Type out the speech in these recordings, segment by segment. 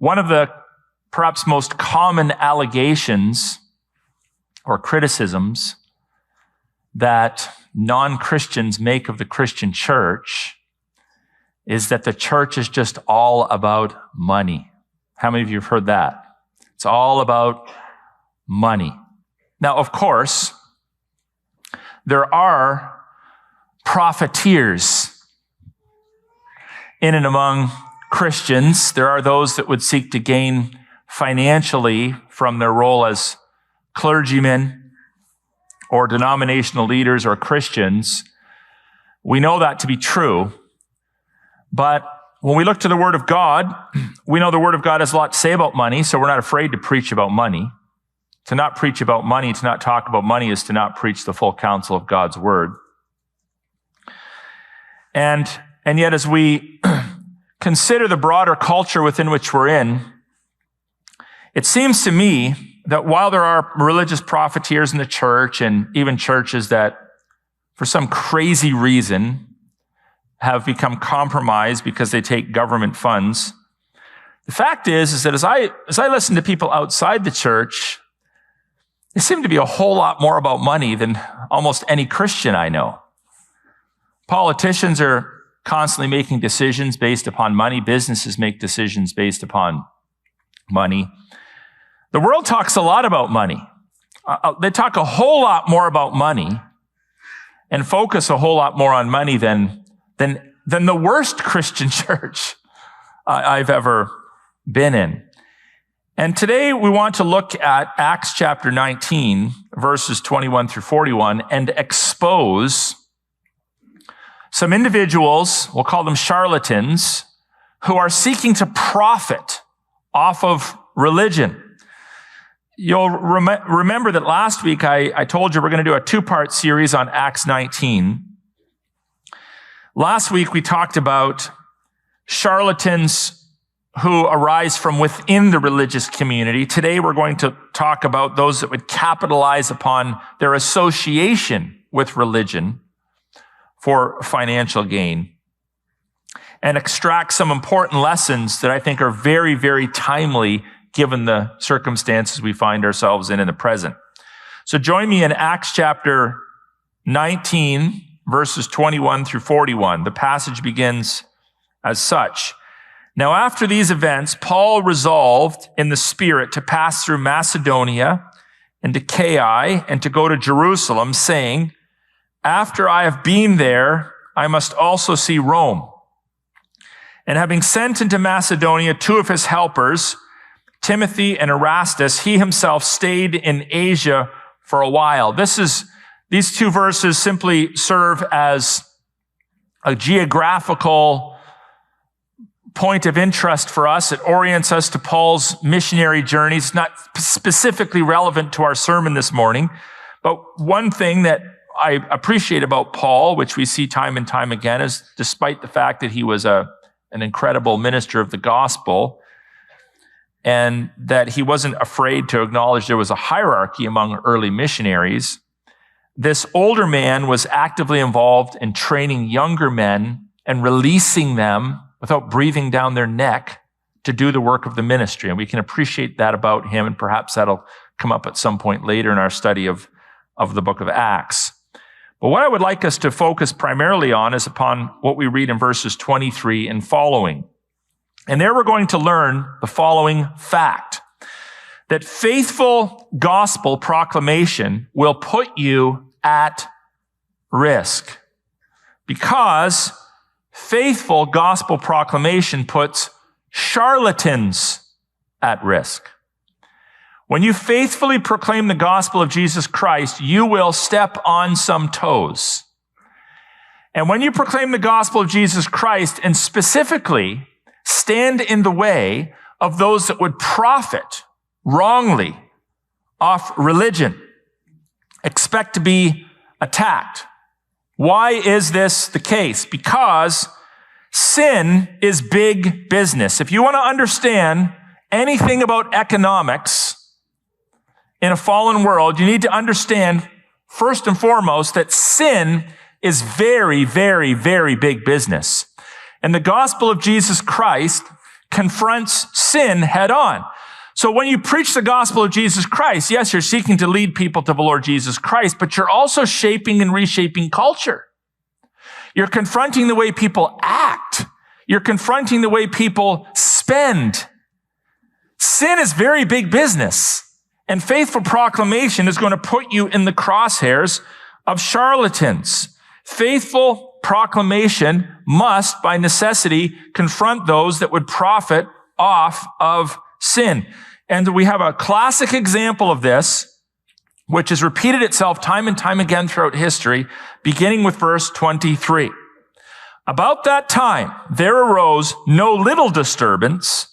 One of the perhaps most common allegations or criticisms that non-Christians make of the Christian church is that the church is just all about money. How many of you have heard that? It's all about money. Now, of course, there are profiteers in and among Christians. There are those that would seek to gain financially from their role as clergymen or denominational leaders or Christians. We know that to be true. But when we look to the Word of God, we know the Word of God has a lot to say about money, so we're not afraid to preach about money. To not preach about money, to not talk about money, is to not preach the full counsel of God's Word. And yet, as we consider the broader culture within which we're in, it seems to me that while there are religious profiteers in the church and even churches that, for some crazy reason, have become compromised because they take government funds, the fact is that as I listen to people outside the church, they seem to be a whole lot more about money than almost any Christian I know. Politicians are constantly making decisions based upon money. Businesses make decisions based upon money. The world talks a lot about money. They talk a whole lot more about money and focus a whole lot more on money than the worst Christian church I've ever been in. And today we want to look at Acts chapter 19, verses 21 through 41, and expose some individuals, we'll call them charlatans, who are seeking to profit off of religion. You'll remember that last week I told you we're going to do a two-part series on Acts 19. Last week we talked about charlatans who arise from within the religious community. Today we're going to talk about those that would capitalize upon their association with religion for financial gain and extract some important lessons that I think are very, very timely given the circumstances we find ourselves in the present. So join me in Acts chapter 19, verses 21 through 41. The passage begins as such. Now, after these events, Paul resolved in the Spirit to pass through Macedonia and Achaia and to go to Jerusalem, saying, after I have been there, I must also see Rome. And having sent into Macedonia two of his helpers, Timothy and Erastus, he himself stayed in Asia for a while. These two verses simply serve as a geographical point of interest for us. It orients us to Paul's missionary journeys. It's not specifically relevant to our sermon this morning, but one thing that I appreciate about Paul, which we see time and time again, is despite the fact that he was an incredible minister of the gospel, and that he wasn't afraid to acknowledge there was a hierarchy among early missionaries, this older man was actively involved in training younger men and releasing them without breathing down their neck to do the work of the ministry. And we can appreciate that about him, and perhaps that'll come up at some point later in our study of the book of Acts. But what I would like us to focus primarily on is upon what we read in verses 23 and following. And there we're going to learn the following fact, that faithful gospel proclamation will put you at risk, because faithful gospel proclamation puts charlatans at risk. When you faithfully proclaim the gospel of Jesus Christ, you will step on some toes. And when you proclaim the gospel of Jesus Christ, and specifically stand in the way of those that would profit wrongly off religion, expect to be attacked. Why is this the case? Because sin is big business. If you want to understand anything about economics in a fallen world, you need to understand, first and foremost, that sin is very, very, very big business. And the gospel of Jesus Christ confronts sin head on. So when you preach the gospel of Jesus Christ, yes, you're seeking to lead people to the Lord Jesus Christ, but you're also shaping and reshaping culture. You're confronting the way people act. You're confronting the way people spend. Sin is very big business, and faithful proclamation is going to put you in the crosshairs of charlatans. Faithful proclamation must, by necessity, confront those that would profit off of sin. And we have a classic example of this, which has repeated itself time and time again throughout history, beginning with verse 23. About that time, there arose no little disturbance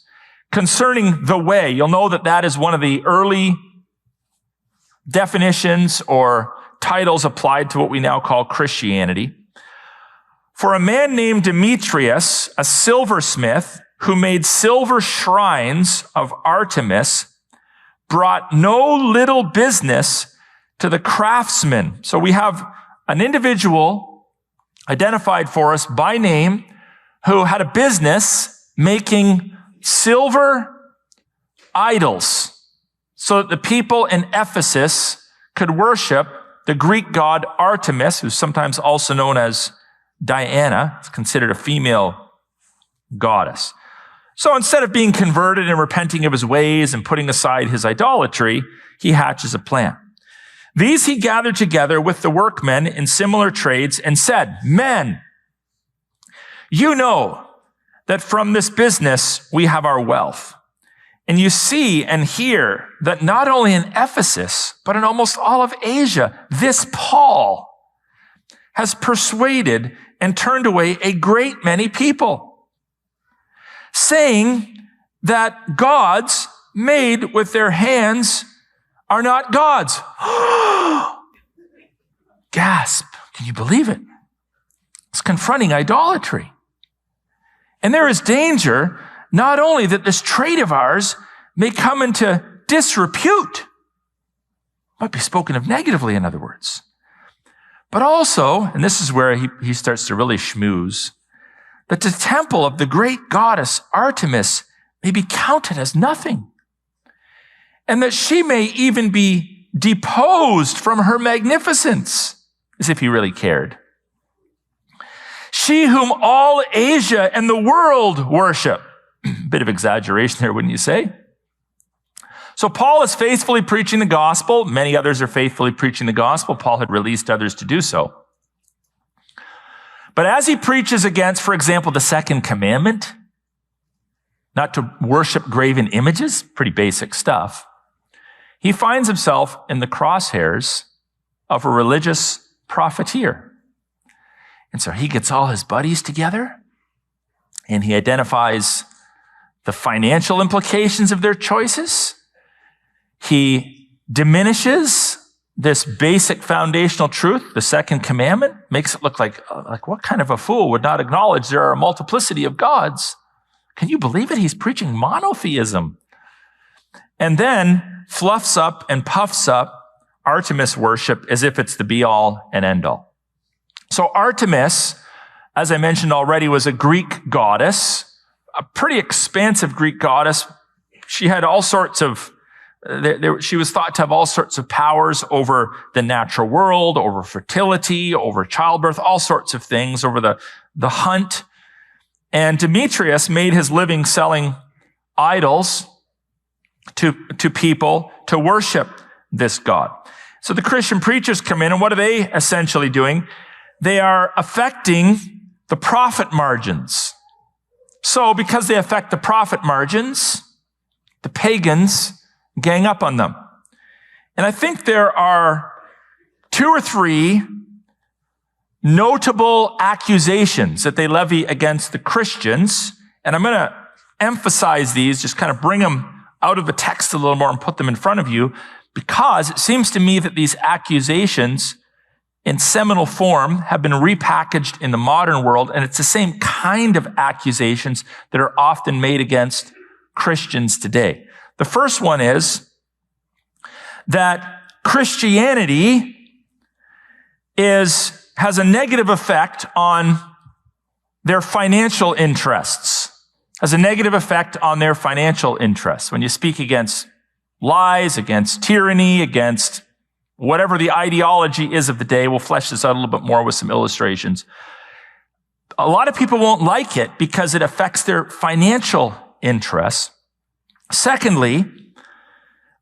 concerning the way. You'll know that that is one of the early definitions or titles applied to what we now call Christianity. For a man named Demetrius, a silversmith, who made silver shrines of Artemis, brought no little business to the craftsmen. So we have an individual identified for us by name who had a business making silver idols so that the people in Ephesus could worship the Greek god Artemis, who's sometimes also known as Diana. It's considered a female goddess. So instead of being converted and repenting of his ways and putting aside his idolatry, he hatches a plan. These he gathered together with the workmen in similar trades and said, "Men, you know that from this business we have our wealth. And you see and hear that not only in Ephesus, but in almost all of Asia, this Paul has persuaded and turned away a great many people, saying that gods made with their hands are not gods." Gasp. Can you believe it? It's confronting idolatry. And there is danger not only that this trade of ours may come into disrepute, might be spoken of negatively, in other words, but also, and this is where he starts to really schmooze, that the temple of the great goddess Artemis may be counted as nothing, and that she may even be deposed from her magnificence, as if he really cared. She whom all Asia and the world worship. Bit of exaggeration there, wouldn't you say? So Paul is faithfully preaching the gospel. Many others are faithfully preaching the gospel. Paul had released others to do so. But as he preaches against, for example, the second commandment, not to worship graven images, pretty basic stuff, he finds himself in the crosshairs of a religious profiteer. And so he gets all his buddies together and he identifies the financial implications of their choices. He diminishes this basic foundational truth, the second commandment, makes it look like what kind of a fool would not acknowledge there are a multiplicity of gods? Can you believe it? He's preaching monotheism. And then fluffs up and puffs up Artemis worship as if it's the be-all and end-all. So Artemis, as I mentioned already, was a Greek goddess, a pretty expansive Greek goddess. She had all sorts of, she was thought to have all sorts of powers over the natural world, over fertility, over childbirth, all sorts of things, over the hunt. And Demetrius made his living selling idols to people to worship this god. So the Christian preachers come in, and what are they essentially doing? They are affecting the profit margins. So because they affect the profit margins, the pagans gang up on them. And I think there are 2 or 3 notable accusations that they levy against the Christians. And I'm going to emphasize these, just kind of bring them out of the text a little more and put them in front of you, because it seems to me that these accusations in seminal form have been repackaged in the modern world, and it's the same kind of accusations that are often made against Christians today. The first one is that Christianity has a negative effect on their financial interests. has a negative effect on their financial interests. When you speak against lies, against tyranny, against whatever the ideology is of the day, we'll flesh this out a little bit more with some illustrations. A lot of people won't like it because it affects their financial interests. Secondly,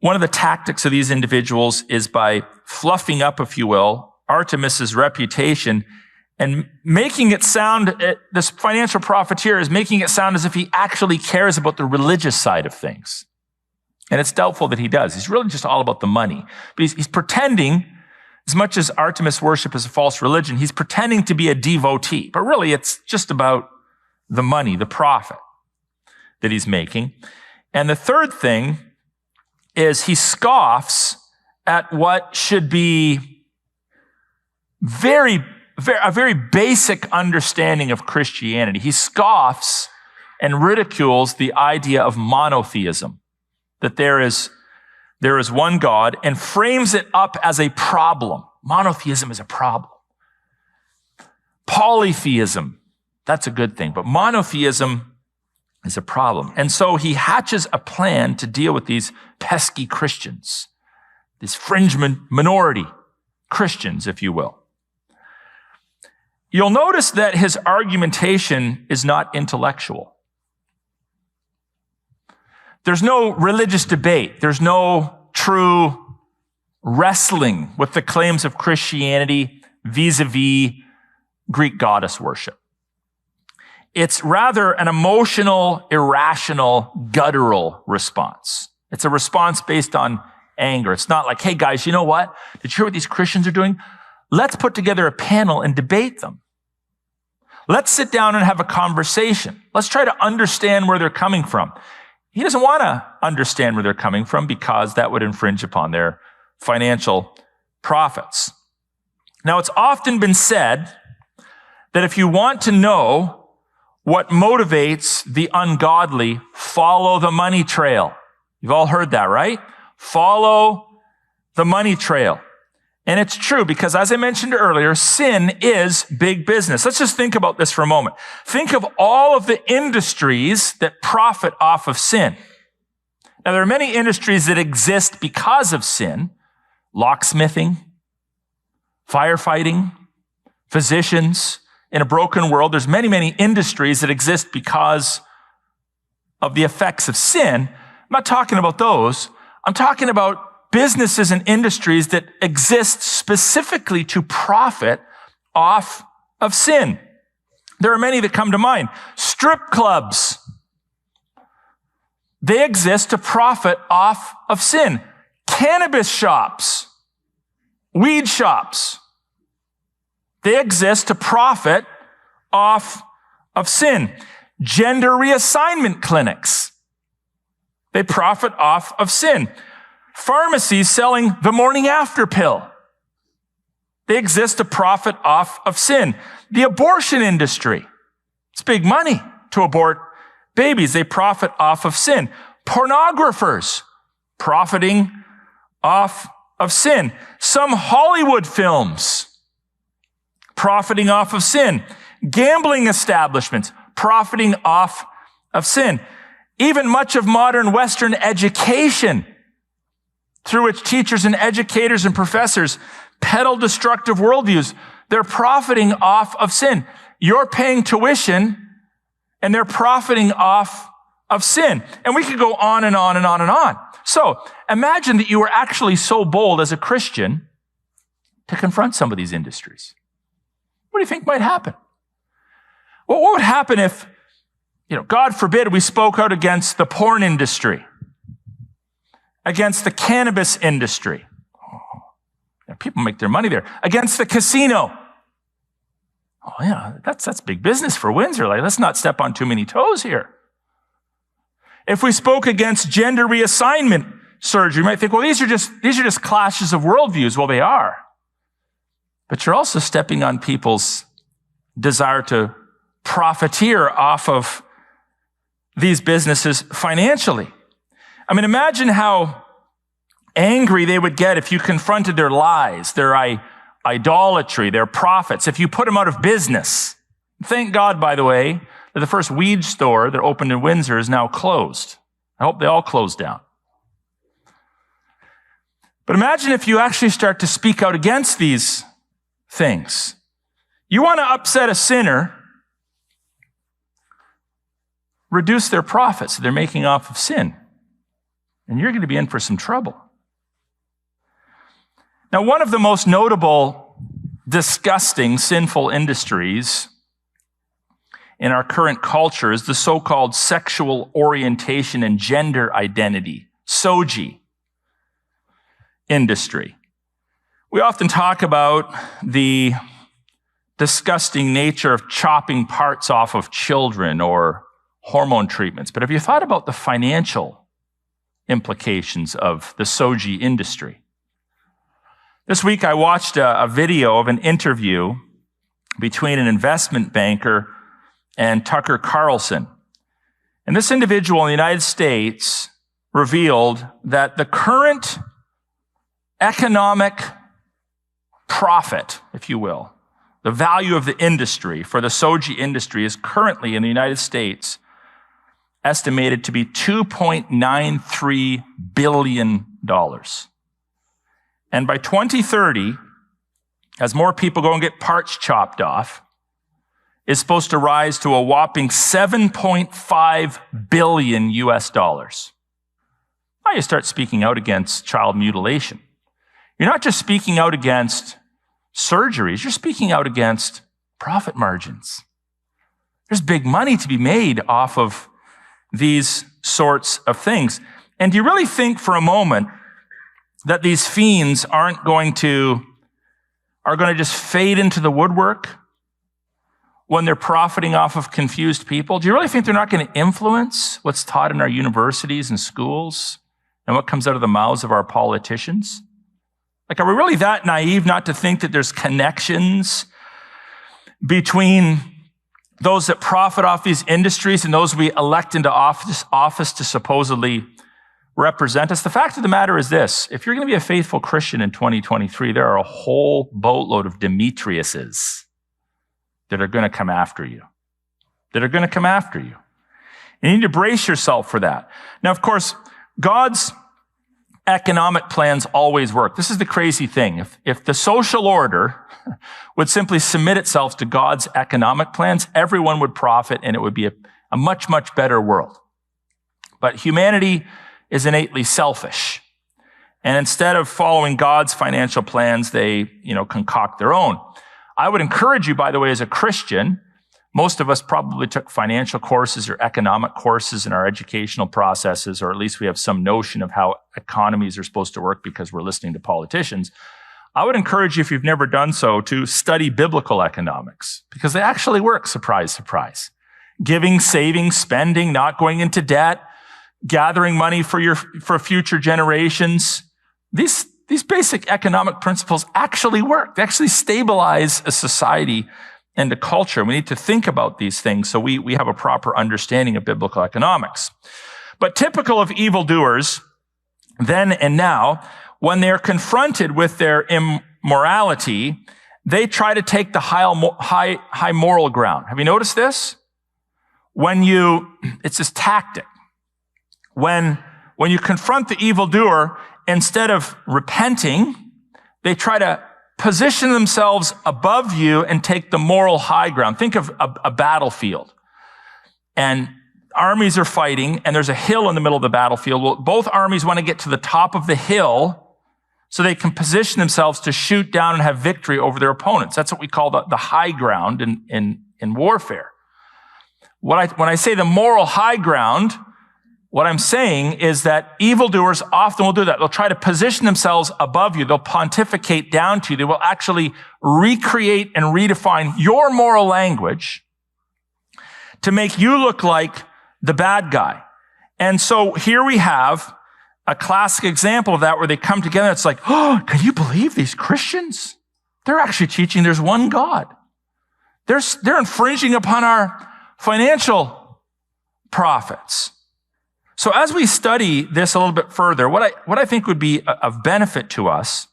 one of the tactics of these individuals is by fluffing up, if you will, Artemis's reputation and making it sound, this financial profiteer is making it sound as if he actually cares about the religious side of things. And it's doubtful that he does. He's really just all about the money. But he's pretending, as much as Artemis worship is a false religion, he's pretending to be a devotee. But really, it's just about the money, the profit that he's making. And the third thing is he scoffs at what should be a very basic understanding of Christianity. He scoffs and ridicules the idea of monotheism, that there is one God, and frames it up as a problem. Monotheism is a problem. Polytheism, that's a good thing, but monotheism is a problem. And so he hatches a plan to deal with these pesky Christians, these fringe minority Christians, if you will. You'll notice that his argumentation is not intellectual. There's no religious debate. There's no true wrestling with the claims of Christianity vis-a-vis Greek goddess worship. It's rather an emotional, irrational, guttural response. It's a response based on anger. It's not like, hey guys, you know what? Did you hear what these Christians are doing? Let's put together a panel and debate them. Let's sit down and have a conversation. Let's try to understand where they're coming from. He doesn't want to understand where they're coming from because that would infringe upon their financial profits. Now, it's often been said that if you want to know what motivates the ungodly, follow the money trail. You've all heard that, right? Follow the money trail. And it's true because, as I mentioned earlier, sin is big business. Let's just think about this for a moment. Think of all of the industries that profit off of sin. Now, there are many industries that exist because of sin. Locksmithing, firefighting, physicians. In a broken world, there's many, many industries that exist because of the effects of sin. I'm not talking about those. I'm talking about businesses and industries that exist specifically to profit off of sin. There are many that come to mind. Strip clubs. They exist to profit off of sin. Cannabis shops. Weed shops. They exist to profit off of sin. Gender reassignment clinics. They profit off of sin. Pharmacies selling the morning after pill. They exist to profit off of sin. The abortion industry. It's big money to abort babies. They profit off of sin. Pornographers profiting off of sin. Some Hollywood films profiting off of sin. Gambling establishments profiting off of sin. Even much of modern Western education, through which teachers and educators and professors peddle destructive worldviews, they're profiting off of sin. You're paying tuition, and they're profiting off of sin. And we could go on and on and on and on. So imagine that you were actually so bold as a Christian to confront some of these industries. What do you think might happen? Well, what would happen if, God forbid, we spoke out against the porn industry, against the cannabis industry? People make their money there. Against the casino. Oh yeah, that's big business for Windsor. Let's not step on too many toes here. If we spoke against gender reassignment surgery, you might think, well, these are just clashes of worldviews. Well, they are. But you're also stepping on people's desire to profiteer off of these businesses financially. I mean, imagine how angry they would get if you confronted their lies, their idolatry, their profits, if you put them out of business. Thank God, by the way, that the first weed store that opened in Windsor is now closed. I hope they all close down. But imagine if you actually start to speak out against these things. You want to upset a sinner, reduce their profits that they're making off of sin, and you're going to be in for some trouble. Now, one of the most notable, disgusting, sinful industries in our current culture is the so-called sexual orientation and gender identity, SOGI industry. We often talk about the disgusting nature of chopping parts off of children or hormone treatments, but have you thought about the financial implications of the SOGI industry? This week I watched a video of an interview between an investment banker and Tucker Carlson. And this individual in the United States revealed that the current economic profit, if you will, the value of the industry for the SOGI industry is currently in the United States estimated to be $2.93 billion. And by 2030, as more people go and get parts chopped off, is supposed to rise to a whopping $7.5 billion US dollars. Now you start speaking out against child mutilation. You're not just speaking out against surgeries, you're speaking out against profit margins. There's big money to be made off of these sorts of things. And do you really think for a moment that these fiends are going to just fade into the woodwork when they're profiting off of confused people? Do you really think they're not going to influence what's taught in our universities and schools and what comes out of the mouths of our politicians? Like, are we really that naive not to think that there's connections between those that profit off these industries and those we elect into office to supposedly represent us? The fact of the matter is this: if you're going to be a faithful Christian in 2023, there are a whole boatload of Demetriuses that are going to come after you. You need to brace yourself for that. Now, of course, God's economic plans always work. This is the crazy thing. If the social order would simply submit itself to God's economic plans, everyone would profit and it would be a much, much better world. But humanity is innately selfish. And instead of following God's financial plans, they, concoct their own. I would encourage you, by the way, as a Christian, most of us probably took financial courses or economic courses in our educational processes, or at least we have some notion of how economies are supposed to work because we're listening to politicians. I would encourage you, if you've never done so, to study biblical economics, because they actually work, surprise, surprise. Giving, saving, spending, not going into debt, gathering money for future generations. These basic economic principles actually work. They actually stabilize a society and a culture. We need to think about these things so we have a proper understanding of biblical economics. But typical of evildoers, then and now, when they're confronted with their immorality, they try to take the high moral ground. Have you noticed this? It's this tactic. When you confront the evildoer, instead of repenting, they try to position themselves above you and take the moral high ground. Think of a battlefield. And armies are fighting, and there's a hill in the middle of the battlefield. Well, both armies want to get to the top of the hill so they can position themselves to shoot down and have victory over their opponents. That's what we call the high ground in warfare. When I say the moral high ground, what I'm saying is that evildoers often will do that. They'll try to position themselves above you. They'll pontificate down to you. They will actually recreate and redefine your moral language to make you look like the bad guy. And so here we have a classic example of that where they come together. It's like, oh, can you believe these Christians? They're actually teaching there's one God. They're infringing upon our financial profits. So as we study this a little bit further, what I think would be of benefit to us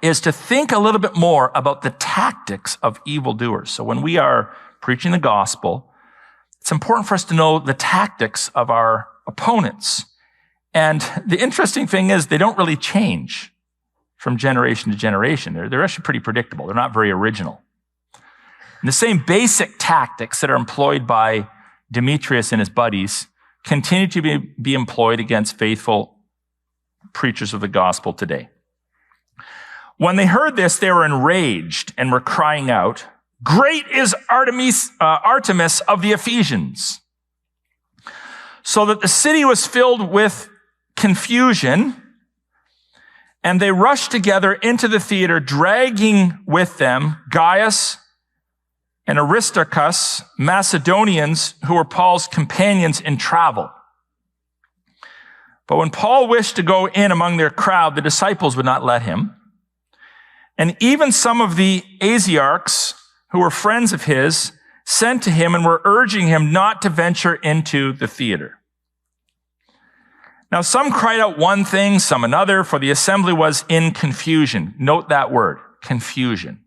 is to think a little bit more about the tactics of evildoers. So when we are preaching the gospel, it's important for us to know the tactics of our opponents. And the interesting thing is they don't really change from generation to generation. They're actually pretty predictable. They're not very original. And the same basic tactics that are employed by Demetrius and his buddies continue to be employed against faithful preachers of the gospel today. When they heard this, they were enraged and were crying out, "Great is Artemis of the Ephesians." So that the city was filled with confusion, and they rushed together into the theater, dragging with them Gaius and Aristarchus, Macedonians who were Paul's companions in travel. But when Paul wished to go in among their crowd, the disciples would not let him. And even some of the Asiarchs, who were friends of his, sent to him and were urging him not to venture into the theater. Now, some cried out one thing, some another, for the assembly was in confusion. Note that word, confusion.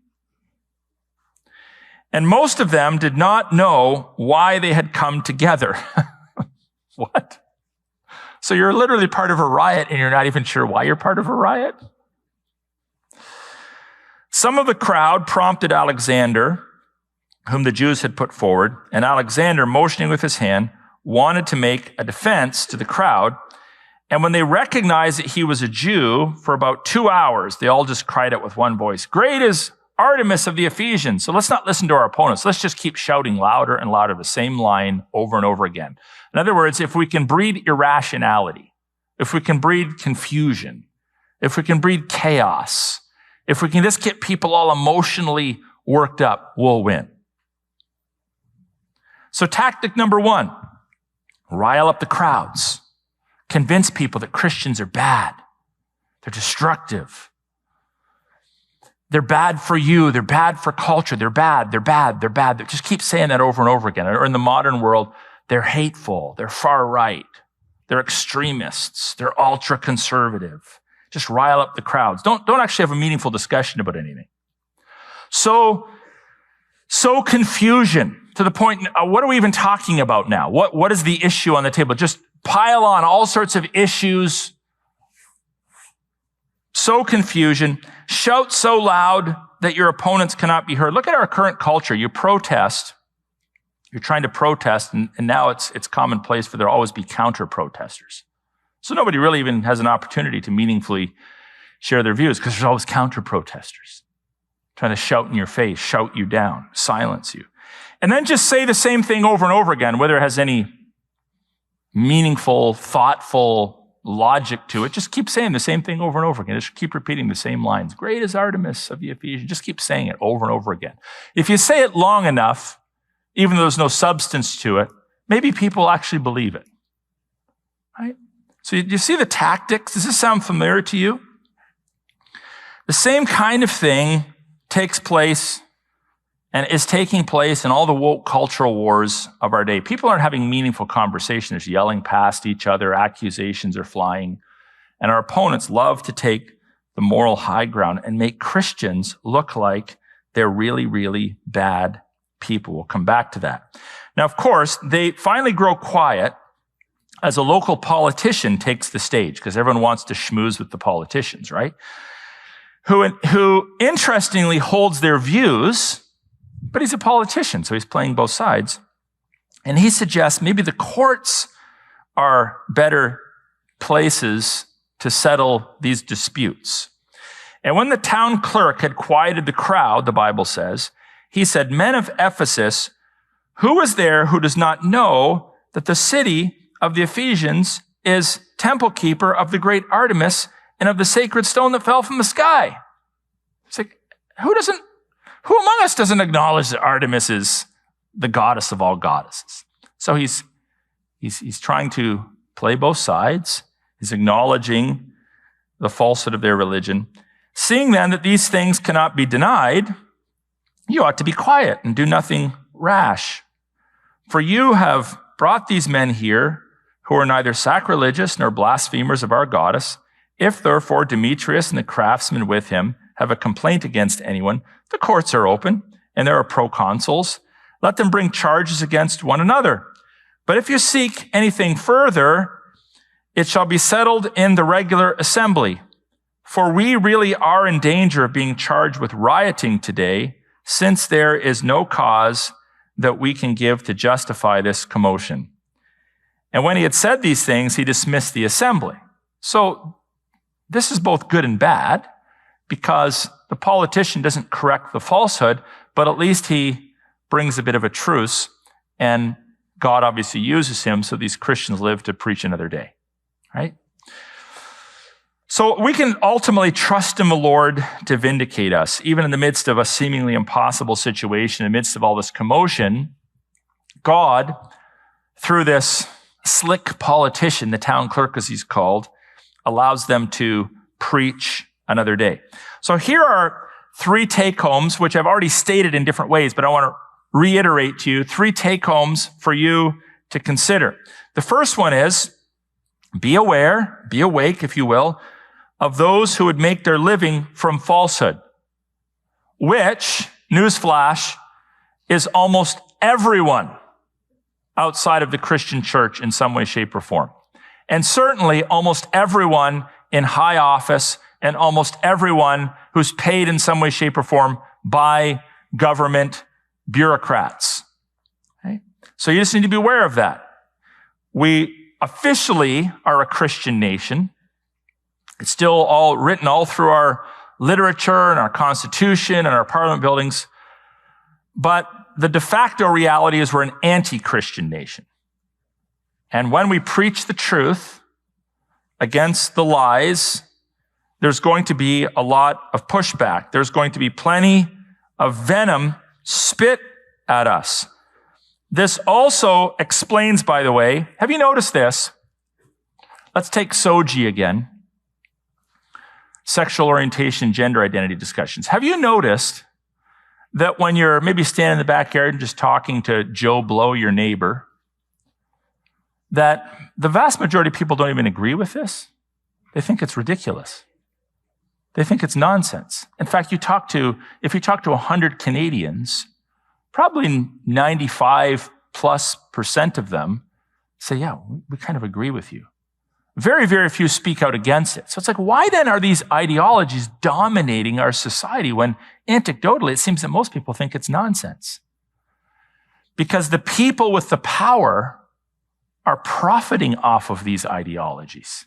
And most of them did not know why they had come together. What? So you're literally part of a riot and you're not even sure why you're part of a riot? Some of the crowd prompted Alexander, whom the Jews had put forward, and Alexander, motioning with his hand, wanted to make a defense to the crowd. And when they recognized that he was a Jew, for about 2 hours, they all just cried out with one voice, "Great is Artemis of the Ephesians." So let's not listen to our opponents. Let's just keep shouting louder and louder the same line over and over again. In other words, if we can breed irrationality, if we can breed confusion, if we can breed chaos, if we can just get people all emotionally worked up, we'll win. So tactic number one, rile up the crowds. Convince people that Christians are bad. They're destructive. They're bad for you. They're bad for culture. They're bad. They're bad. They're bad. They just keep saying that over and over again. Or in the modern world, they're hateful. They're far right. They're extremists. They're ultra conservative. Just rile up the crowds. Don't actually have a meaningful discussion about anything. So confusion to the point, what are we even talking about now? What is the issue on the table? Just pile on all sorts of issues. Sow confusion. Shout so loud that your opponents cannot be heard. Look at our current culture. You protest. You're trying to protest, and now it's commonplace for there to always be counter-protesters. So nobody really even has an opportunity to meaningfully share their views because there's always counter-protesters trying to shout in your face, shout you down, silence you. And then just say the same thing over and over again, whether it has any meaningful, thoughtful logic to it. Just keep saying the same thing over and over again. Just keep repeating the same lines. Great is Artemis of the Ephesians. Just keep saying it over and over again. If you say it long enough, even though there's no substance to it, maybe people actually believe it. Right? So you see the tactics? Does this sound familiar to you? The same kind of thing takes place and is taking place in all the woke cultural wars of our day. People aren't having meaningful conversations. They're yelling past each other. Accusations are flying. And our opponents love to take the moral high ground and make Christians look like they're really, really bad people. We'll come back to that. Now, of course, they finally grow quiet as a local politician takes the stage, because everyone wants to schmooze with the politicians, right? Who interestingly holds their views, but he's a politician, so he's playing both sides. And he suggests maybe the courts are better places to settle these disputes. And when the town clerk had quieted the crowd, the Bible says, he said, "Men of Ephesus, who is there who does not know that the city of the Ephesians is temple keeper of the great Artemis and of the sacred stone that fell from the sky?" It's like, who among us doesn't acknowledge that Artemis is the goddess of all goddesses? So he's trying to play both sides. He's acknowledging the falsehood of their religion. Seeing then that these things cannot be denied, you ought to be quiet and do nothing rash. For you have brought these men here who are neither sacrilegious nor blasphemers of our goddess. If therefore Demetrius and the craftsmen with him have a complaint against anyone, the courts are open and there are proconsuls. let them bring charges against one another. But if you seek anything further, it shall be settled in the regular assembly. For we really are in danger of being charged with rioting today, since there is no cause that we can give to justify this commotion. And when he had said these things, he dismissed the assembly. So this is both good and bad, because the politician doesn't correct the falsehood, but at least he brings a bit of a truce, and God obviously uses him so these Christians live to preach another day, right? So we can ultimately trust in the Lord to vindicate us, even in the midst of a seemingly impossible situation, in the midst of all this commotion. God, through this slick politician, the town clerk as he's called, allows them to preach another day. So here are 3 take-homes, which I've already stated in different ways, but I want to reiterate to you 3 take-homes for you to consider. The first one is, be aware, be awake, if you will, of those who would make their living from falsehood, which, newsflash, is almost everyone outside of the Christian church in some way, shape, or form. And certainly almost everyone in high office and almost everyone who's paid in some way, shape, or form by government bureaucrats. Okay? So you just need to be aware of that. We officially are a Christian nation. It's still all written all through our literature and our constitution and our parliament buildings. But the de facto reality is we're an anti-Christian nation. And when we preach the truth against the lies, there's going to be a lot of pushback. There's going to be plenty of venom spit at us. This also explains, by the way, have you noticed this? Let's take Soji again. Sexual orientation, gender identity discussions. Have you noticed that when you're maybe standing in the backyard and just talking to Joe Blow, your neighbor, that the vast majority of people don't even agree with this? They think it's ridiculous. They think it's nonsense. In fact, if you talk to 100 Canadians, probably 95+% of them say, yeah, we kind of agree with you. Very, very few speak out against it. So it's like, why then are these ideologies dominating our society when anecdotally it seems that most people think it's nonsense? Because the people with the power are profiting off of these ideologies.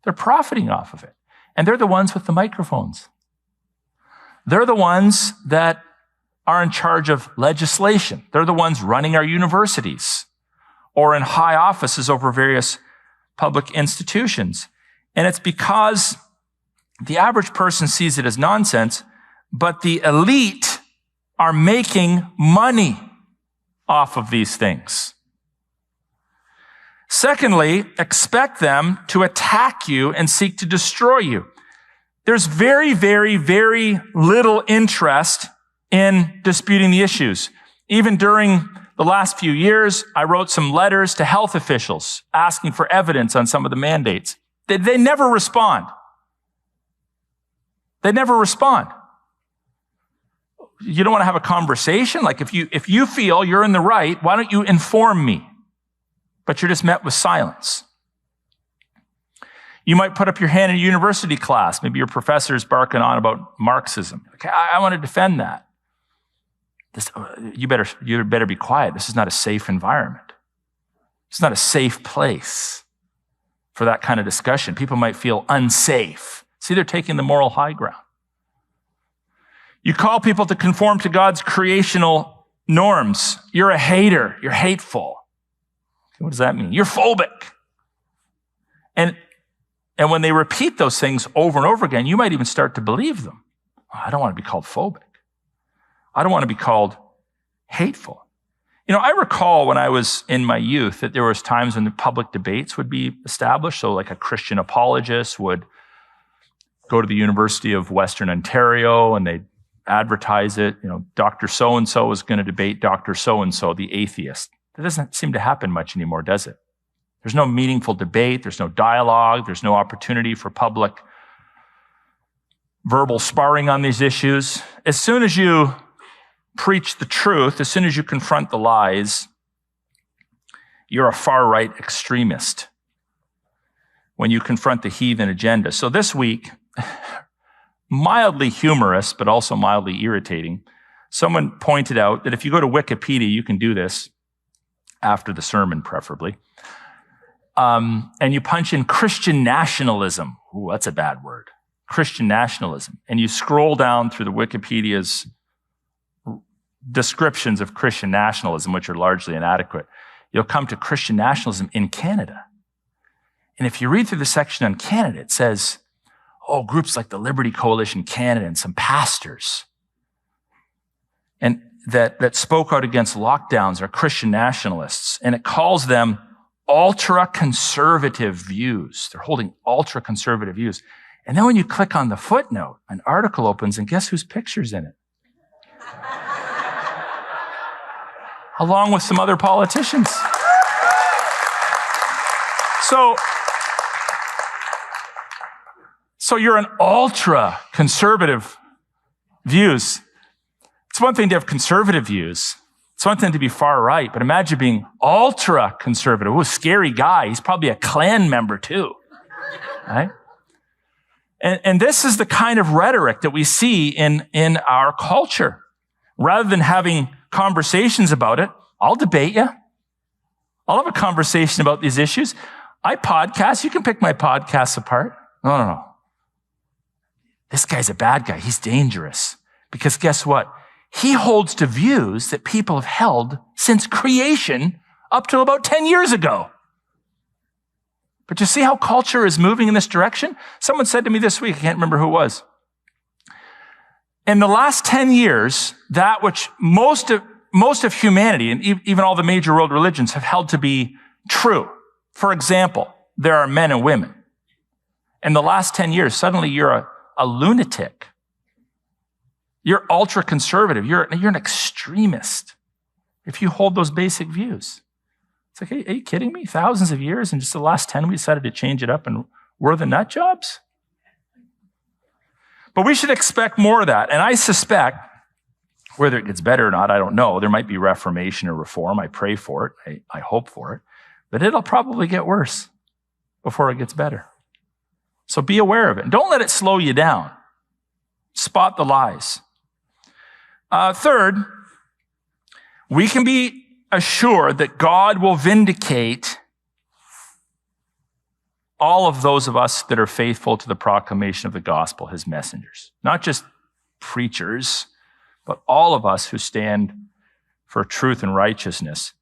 They're profiting off of it. And they're the ones with the microphones. They're the ones that are in charge of legislation. They're the ones running our universities or in high offices over various public institutions. And it's because the average person sees it as nonsense, but the elite are making money off of these things. Secondly, expect them to attack you and seek to destroy you. There's very, very, very little interest in disputing the issues. Even during the last few years, I wrote some letters to health officials asking for evidence on some of the mandates. They never respond. They never respond. You don't want to have a conversation? Like if you feel you're in the right, why don't you inform me? But you're just met with silence. You might put up your hand in a university class. Maybe your professor's barking on about Marxism. Okay, I want to defend that. You better be quiet. This is not a safe environment. It's not a safe place for that kind of discussion. People might feel unsafe. See, they're taking the moral high ground. You call people to conform to God's creational norms. You're a hater. You're hateful. What does that mean? You're phobic. And when they repeat those things over and over again, you might even start to believe them. Oh, I don't want to be called phobic. I don't want to be called hateful. You know, I recall when I was in my youth that there was times when the public debates would be established. So like a Christian apologist would go to the University of Western Ontario and they'd advertise it. You know, Dr. So-and-so is going to debate Dr. So-and-so, the atheist. That doesn't seem to happen much anymore, does it? There's no meaningful debate. There's no dialogue. There's no opportunity for public verbal sparring on these issues. As soon as you preach the truth, as soon as you confront the lies, you're a far-right extremist when you confront the heathen agenda. So this week, mildly humorous, but also mildly irritating, someone pointed out that if you go to Wikipedia, you can do this after the sermon, preferably, and you punch in Christian nationalism. Ooh, that's a bad word. Christian nationalism. And you scroll down through the Wikipedia's descriptions of Christian nationalism, which are largely inadequate. You'll come to Christian nationalism in Canada. And if you read through the section on Canada, it says, groups like the Liberty Coalition Canada and some pastors and that spoke out against lockdowns are Christian nationalists. And it calls them ultra-conservative views. They're holding ultra-conservative views. And then when you click on the footnote, an article opens, and guess whose picture's in it? Along with some other politicians. So you're an ultra-conservative views. It's one thing to have conservative views. It's one thing to be far right, but imagine being ultra-conservative. Ooh, scary guy. He's probably a Klan member too, right? And this is the kind of rhetoric that we see in our culture. Rather than having conversations about it, I'll debate you. I'll have a conversation about these issues. I podcast. You can pick my podcasts apart. No. This guy's a bad guy. He's dangerous. Because guess what? He holds to views that people have held since creation up till about 10 years ago. But you see how culture is moving in this direction? Someone said to me this week, I can't remember who it was. In the last 10 years, that which most of humanity and even all the major world religions have held to be true. For example, there are men and women. In the last 10 years, suddenly you're a lunatic. You're ultra-conservative. You're an extremist if you hold those basic views. It's like, hey, are you kidding me? Thousands of years, and just the last 10, we decided to change it up, and we're the nut jobs? But we should expect more of that. And I suspect, whether it gets better or not, I don't know. There might be reformation or reform. I pray for it. I hope for it. But it'll probably get worse before it gets better. So be aware of it. And don't let it slow you down. Spot the lies. Third, we can be assured that God will vindicate all of those of us that are faithful to the proclamation of the gospel, his messengers. Not just preachers, but all of us who stand for truth and righteousness.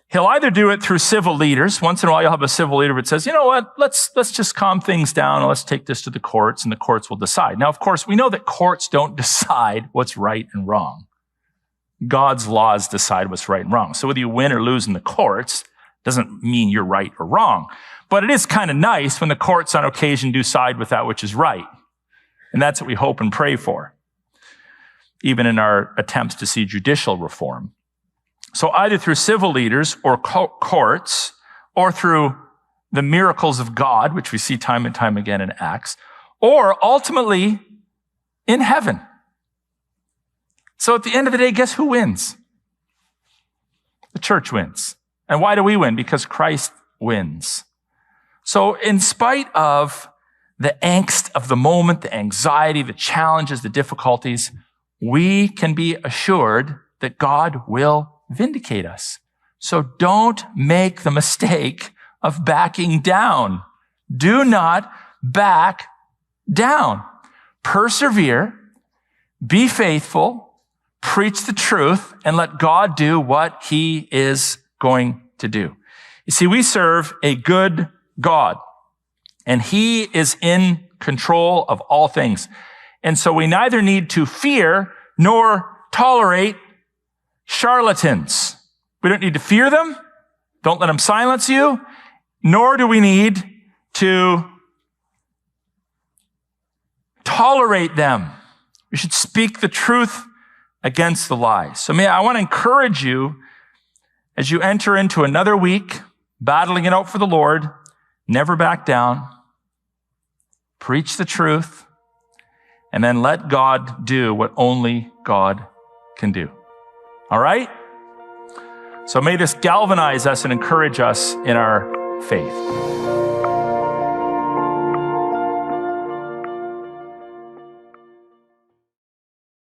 He'll either do it through civil leaders. Once in a while, you'll have a civil leader that says, you know what, let's just calm things down and let's take this to the courts, and the courts will decide. Now, of course, we know that courts don't decide what's right and wrong. God's laws decide what's right and wrong. So whether you win or lose in the courts doesn't mean you're right or wrong. But it is kind of nice when the courts on occasion do side with that which is right. And that's what we hope and pray for, even in our attempts to see judicial reform. So either through civil leaders or courts, or through the miracles of God, which we see time and time again in Acts, or ultimately in heaven. So at the end of the day, guess who wins? The church wins. And why do we win? Because Christ wins. So in spite of the angst of the moment, the anxiety, the challenges, the difficulties, we can be assured that God will vindicate us. So don't make the mistake of backing down. Do not back down. Persevere, be faithful, preach the truth, and let God do what he is going to do. You see, we serve a good God, and he is in control of all things. And so we neither need to fear nor tolerate charlatans. We don't need to fear them. Don't let them silence you. Nor do we need to tolerate them. We should speak the truth against the lies. So I want to encourage you as you enter into another week, battling it out for the Lord, never back down. Preach the truth, and then let God do what only God can do. All right? So may this galvanize us and encourage us in our faith.